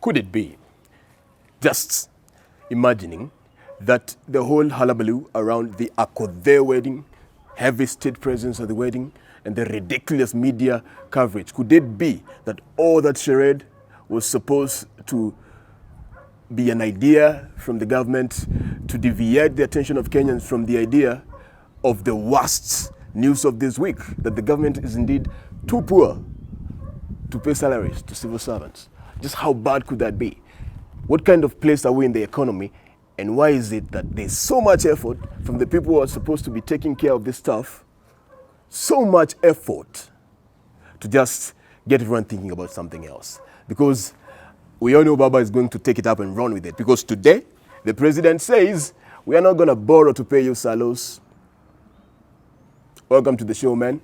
Could it be, just imagining that the whole hullabaloo around the Akothee wedding, heavy state presence at the wedding, and the ridiculous media coverage, could it be that all that charade was supposed to be an idea from the government to deviate the attention of Kenyans from the idea of the worst news of this week, that the government is indeed too poor to pay salaries to civil servants? Just how bad could that be? What kind of place are we in the economy? And why is it that there's so much effort from the people who are supposed to be taking care of this stuff, so much effort to just get everyone thinking about something else? Because we all know Baba is going to take it up and run with it. Because today, the president says, we are not going to borrow to pay you salos. Welcome to the show, man.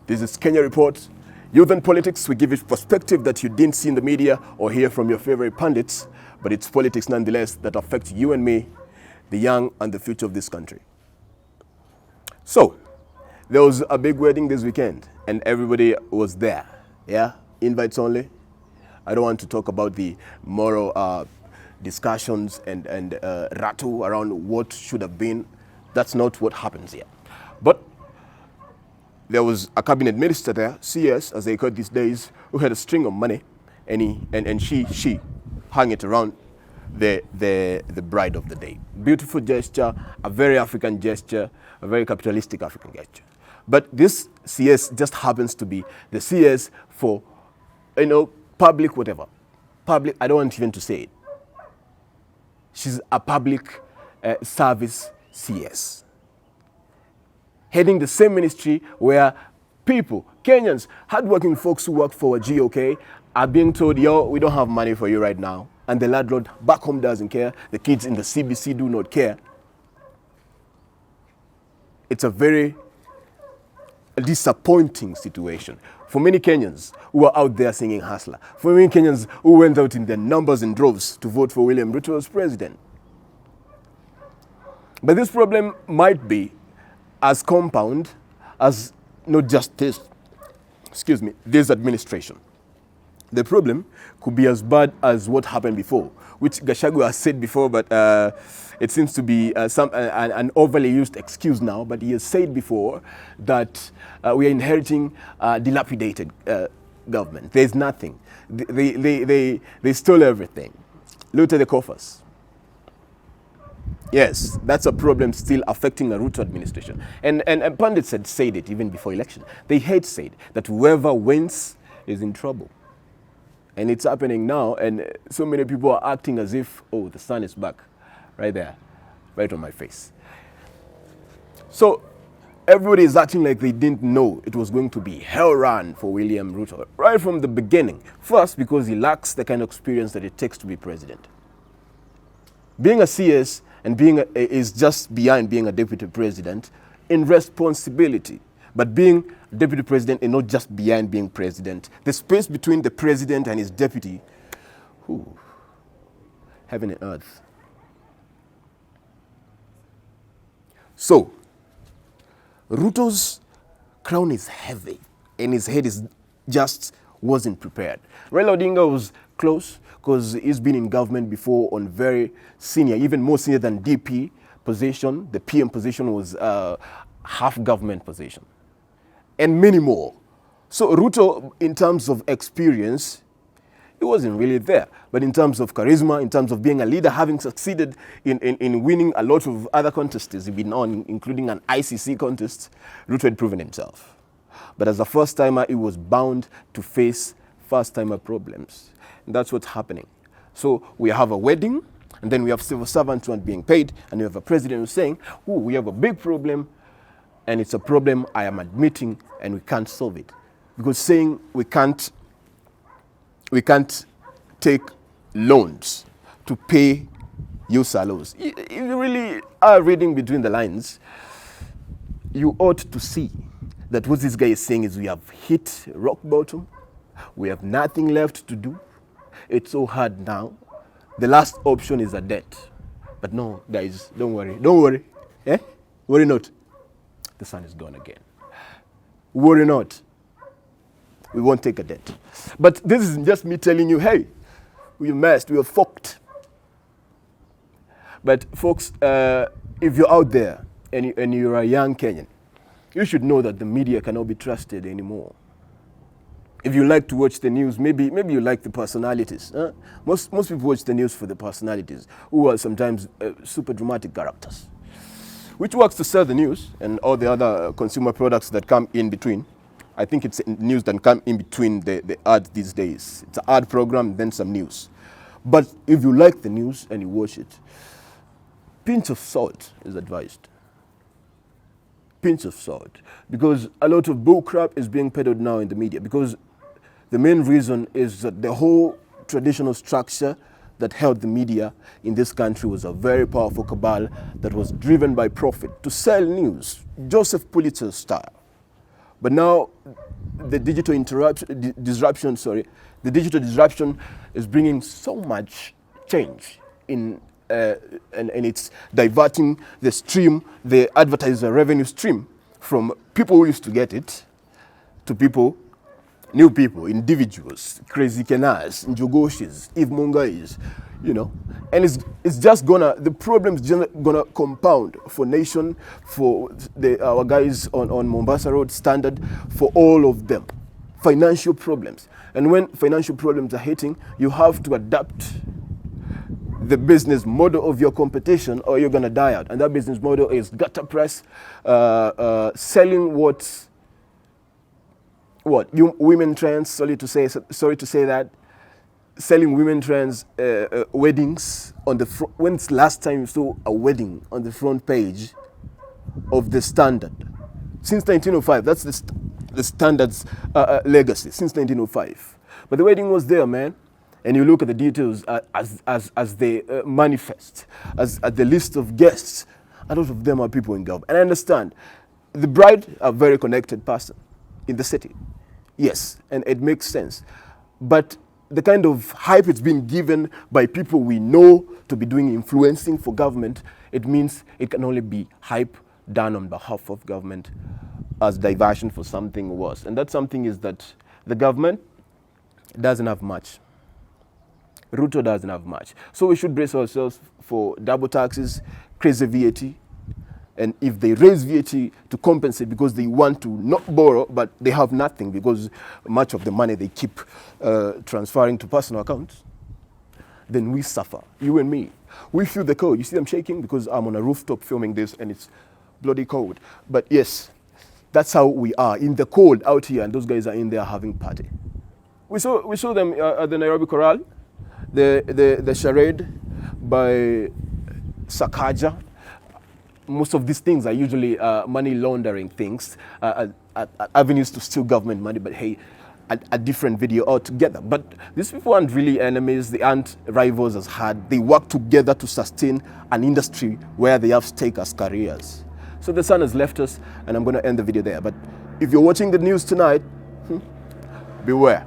This is Kenya Report. Youth and politics, we give you perspective that you didn't see in the media or hear from your favorite pundits, but it's politics nonetheless that affects you and me, the young and the future of this country. So, there was a big wedding this weekend, and everybody was there. Yeah, invites only. I don't want to talk about the moral discussions and rattle around what should have been. That's not what happens here. But there was a cabinet minister there, CS, as they call it these days, who had a string of money, and she hung it around the bride of the day. Beautiful gesture, a very African gesture, a very capitalistic African gesture. But this CS just happens to be the CS for, public whatever. Public, I don't want even to say it. She's a public service CS. Heading the same ministry where people, Kenyans, hardworking folks who work for a GOK are being told, yo, we don't have money for you right now. And the landlord back home doesn't care. The kids in the CBC do not care. It's a very disappointing situation for many Kenyans who are out there singing Hustler. For many Kenyans who went out in their numbers and droves to vote for William Ruto as president. But this problem might be as compound as not just this administration. The problem could be as bad as what happened before, which Gachagua has said before, but it seems to be an overly used excuse now. But he has said before that we are inheriting dilapidated government. There's nothing. They stole everything, looted the coffers. Yes, that's a problem still affecting the Ruto administration. And pundits had said it even before election. They had said that whoever wins is in trouble. And it's happening now, and so many people are acting as if, oh, the sun is back. Right there, right on my face. So everybody is acting like they didn't know it was going to be hell run for William Ruto right from the beginning. First, because he lacks the kind of experience that it takes to be president. Being a CS and is just beyond being a deputy president in responsibility. But being deputy president is not just beyond being president. The space between the president and his deputy, heaven and earth. So, Ruto's crown is heavy and his head wasn't prepared. Raila Odinga was close because he's been in government before on very senior, even more senior than DP position. The PM position was half government position. And many more. So Ruto, in terms of experience, he wasn't really there. But in terms of charisma, in terms of being a leader, having succeeded in winning a lot of other contests he's been on, including an ICC contest, Ruto had proven himself. But as a first-timer, he was bound to face first-timer problems. And that's what's happening. So we have a wedding, and then we have civil servants who aren't being paid, and we have a president who's saying, we have a big problem, and it's a problem I am admitting, and we can't solve it. Because saying we can't take loans to pay you salos. If you really are reading between the lines, you ought to see that what this guy is saying is we have hit rock bottom, we have nothing left to do, it's so hard now, the last option is a debt. But no, guys, don't worry. Worry not. The sun is gone again. Worry not. We won't take a debt. But this is just me telling you, hey, we're messed, we're fucked. But folks, if you're out there and you're a young Kenyan, you should know that the media cannot be trusted anymore. If you like to watch the news, maybe you like the personalities. Huh? Most people watch the news for the personalities, who are sometimes super dramatic characters, which works to sell the news and all the other consumer products that come in between. I think it's news that come in between the ads these days. It's an ad program, then some news. But if you like the news and you watch it, pinch of salt is advised. Pinch of salt. Because a lot of bull crap is being peddled now in the media. Because the main reason is that the whole traditional structure that held the media in this country was a very powerful cabal that was driven by profit to sell news, Joseph Pulitzer style. But now the digital disruption is bringing so much change in, and it's diverting the stream, the advertiser revenue stream, from people who used to get it to people, new people, individuals, crazy Kenyans, Njogoshis, Eve Mungais, you know. And it's just gonna, the problem's gonna compound for Nation, for our guys on Mombasa Road, Standard, for all of them. Financial problems. And when financial problems are hitting, you have to adapt the business model of your competition or you're gonna die out. And that business model is gutter press, selling women trends, sorry to say that, selling women trends weddings on the front. When's the last time you saw a wedding on the front page of the Standard? Since 1905, that's the Standard's legacy, since 1905. But the wedding was there, man. And you look at the details as they manifest, as the list of guests, a lot of them are people in government. And I understand, the bride, a very connected person in the city. Yes, and it makes sense. But the kind of hype it's been given by people we know to be doing influencing for government, it means it can only be hype done on behalf of government as diversion for something worse. And that something is that the government doesn't have much. Ruto doesn't have much. So we should brace ourselves for double taxes, crazy VAT, and if they raise VAT to compensate because they want to not borrow, but they have nothing because much of the money they keep transferring to personal accounts, then we suffer, you and me. We feel the cold. You see I'm shaking because I'm on a rooftop filming this and it's bloody cold. But yes, that's how we are, in the cold out here, and those guys are in there having party. We saw them at the Nairobi Chorale, the charade by Sakaja. Most of these things are usually money laundering things, avenues to steal government money, but hey, a different video altogether. But these people aren't really enemies, they aren't rivals as hard. They work together to sustain an industry where they have stake as careers. So the sun has left us, and I'm going to end the video there. But if you're watching the news tonight, beware.